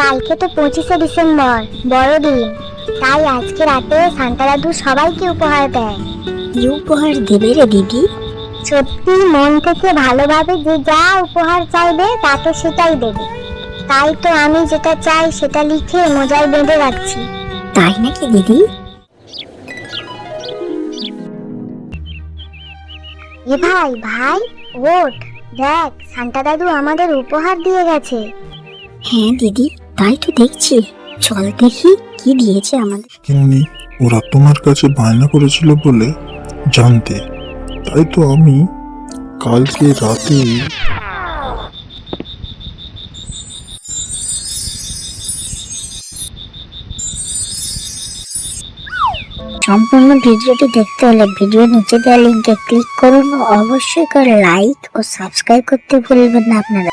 কালকে তো 25শে ডিসেম্বর, বড়দিন। তাই আজকে রাতে সান্তা দাদু সবাইকে উপহার দেয়। কি উপহার দেবে রে দিদি? সত্যি মন থেকে ভালোভাবে যে যা উপহার চাইবে তাকে সেটাই দেবে। তাই তো আমি যেটা চাই সেটা লিখে মোজায় বেঁধে রাখছি। তাই নাকি দিদি? এ ভাই ভাই, ওঠ, দেখ সান্তা দাদু আমাদের উপহার দিয়ে গেছে। হ্যাঁ দিদি, তাই তো দেখছি। চল দেখি কি দিয়েছে আমাদের। এমনি ওরা তোমার কাছে বায়না করেছিল বলে জানতে, তাই তো আমি কালকে রাতে সম্পূর্ণ ভিডিওটি দেখতে হলে ভিডিও নিচে দেওয়া লিঙ্কে ক্লিক করুন ও অবশ্যই করে লাইক ও সাবস্ক্রাইব করতে ভুলবেন না আপনারা।